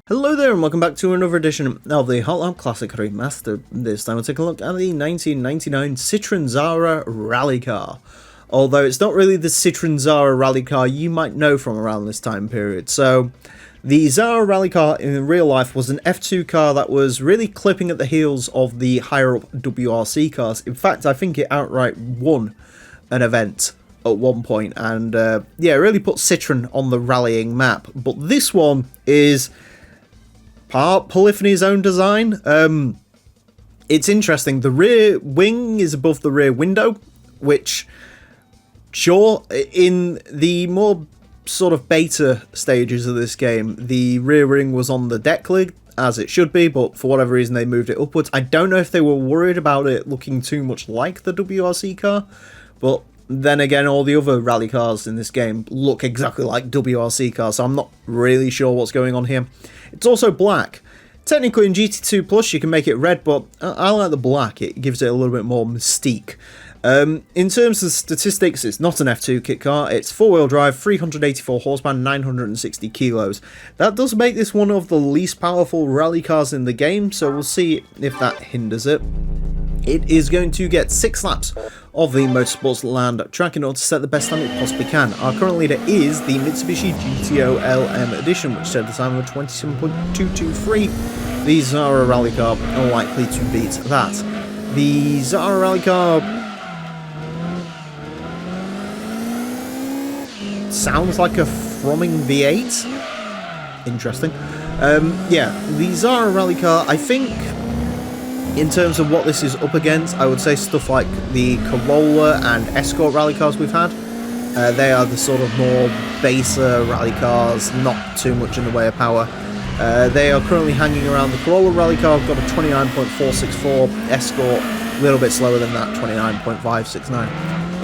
Hello there and welcome back to another edition of the Hot Lap Classic Remastered. This time we'll take a look at the 1999 Citroën Xsara rally car. Although it's not really the Citroën Xsara rally car you might know from around this time period. So, the Xsara rally car in real life was an F2 car that was really clipping at the heels of the higher up WRC cars. In fact, I think it outright won an event at one point and yeah, it really put Citroën on the rallying map. But this one is part Polyphony's own design. It's interesting. The rear wing is above the rear window, which, sure, in the more sort of beta stages of this game, the rear wing was on the deck lid, as it should be, but for whatever reason they moved it upwards. I don't know if they were worried about it looking too much like the WRC car, but then again, all the other rally cars in this game look exactly like WRC cars, so I'm not really sure what's going on here. It's also black. Technically in GT2 Plus you can make it red, but I like the black. It gives it a little bit more mystique. In terms of statistics, it's not an F2 kit car. It's four-wheel drive, 384 horsepower, 960 kilos. That does make this one of the least powerful rally cars in the game, so we'll see if that hinders it. It is going to get 6 laps of the Motorsports Land track in order to set the best time it possibly can. Our current leader is the Mitsubishi GTO LM Edition, which set the time of 27.223. The Xsara rally car unlikely to beat that. The Xsara rally car sounds like a Fromming V8. Interesting. Yeah, the Xsara rally car, I think, in terms of what this is up against, I would say stuff like the Corolla and Escort rally cars we've had. They are the sort of more baser rally cars, not too much in the way of power. They are currently hanging around the Corolla rally car. I've got a 29.464 Escort, a little bit slower than that, 29.569.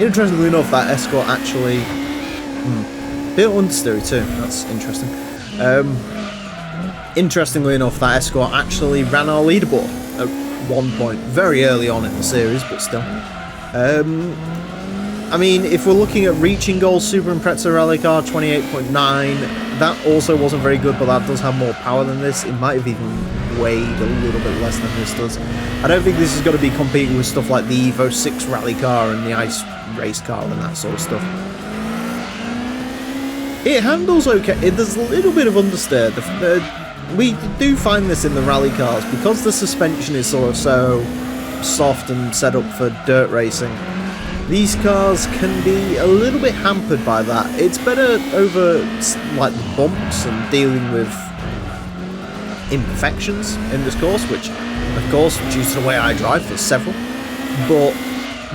Interestingly enough, that Escort actually... a bit understeery too, that's interesting. Interestingly enough, that Escort actually ran our leaderboard at one point, very early on in the series, but still. I mean, if we're looking at reaching goals, Super Impreza Rally Car 28.9, that also wasn't very good, but that does have more power than this. It might have even weighed a little bit less than this does. I don't think this is going to be competing with stuff like the Evo 6 Rally Car and the Ice Race Car and that sort of stuff. It handles okay. There's a little bit of understeer. We do find this in the rally cars, because the suspension is sort of so soft and set up for dirt racing. These cars can be a little bit hampered by that. It's better over like the bumps and dealing with imperfections in this course, which of course due to the way I drive there's several, but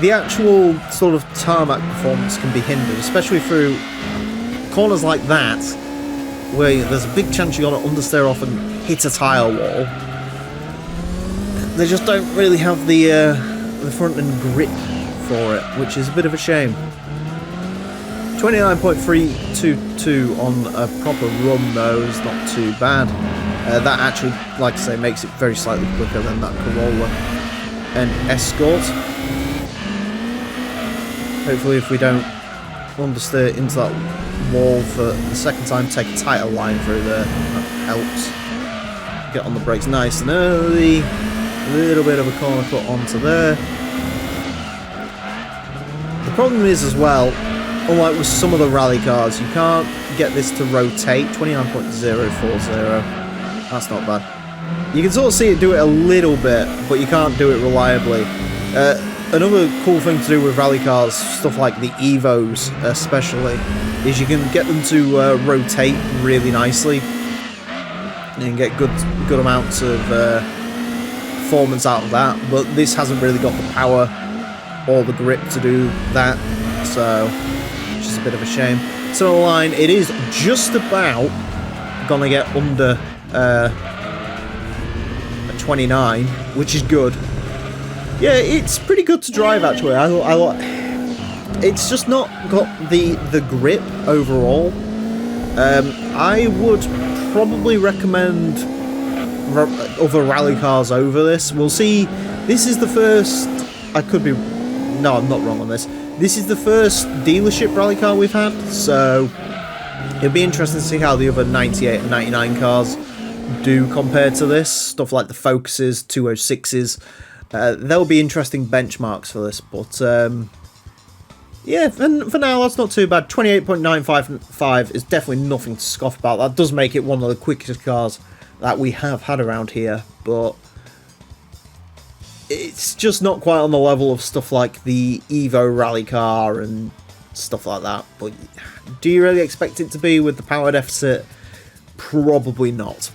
the actual sort of tarmac performance can be hindered, especially through corners like that, where there's a big chance you're going to understeer off and hit a tyre wall. They just don't really have the front end grip for it, which is a bit of a shame. 29.322 on a proper run though is not too bad. That actually, like I say, makes it very slightly quicker than that Corolla and Escort. Hopefully if we don't understeer into that wall for the second time, take a tighter line through there, that helps. Get on the brakes nice and early, a little bit of a corner cut onto there. The problem is as well, unlike with some of the rally cars, you can't get this to rotate. 29.040, that's not bad. You can sort of see it do it a little bit, but you can't do it reliably. Another cool thing to do with rally cars, stuff like the Evos especially, is you can get them to rotate really nicely and get good amounts of performance out of that, but this hasn't really got the power or the grip to do that, so which is a bit of a shame. So the line, it is just about gonna get under a 29, which is good. Yeah, it's pretty good to drive actually. It's just not got the grip overall. I would probably recommend other rally cars over this. We'll see. This is the first. I could be. No, I'm not wrong on this. This is the first dealership rally car we've had, so It'll be interesting to see how the other 98 and 99 cars do compared to this. Stuff like the Focuses, 206s. There'll be interesting benchmarks for this, but yeah, for now that's not too bad. 28.955 is definitely nothing to scoff about. That does make it one of the quickest cars that we have had around here, but it's just not quite on the level of stuff like the Evo rally car and stuff like that. But do you really expect it to be with the power deficit? Probably not.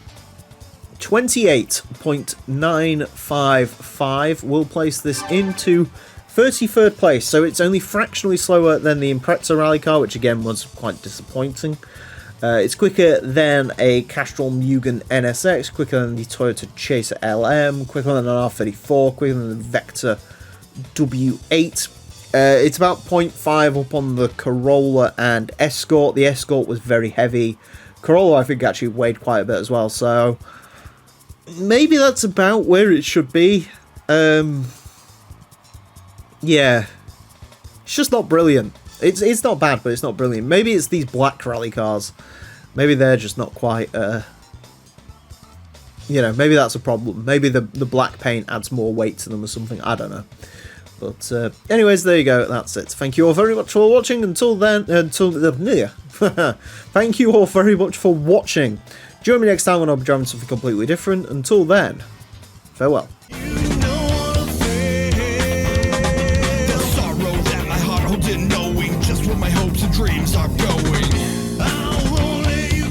28.955 will place this into 33rd place, so it's only fractionally slower than the Impreza rally car, which again was quite disappointing. It's quicker than a Castrol Mugen NSX, quicker than the Toyota Chaser LM, quicker than an R34, quicker than the Vector W8. It's about 0.5 up on the Corolla and Escort. The Escort was very heavy. Corolla, I think, actually weighed quite a bit as well, so maybe that's about where it should be. Yeah, it's just not brilliant. It's not bad, but it's not brilliant. Maybe it's these black rally cars. Maybe they're just not quite, you know, maybe that's a problem. Maybe the black paint adds more weight to them or something. I don't know. But anyways, there you go. That's it. Thank you all very much for watching. Until then, thank you all very much for watching. Join me next time when I'll be driving something completely different. Until then, farewell. My hopes and dreams are going. I'll only you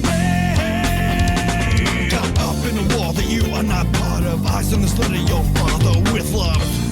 got up in a wall that you are not part of. Eyes on the slit of your father with love.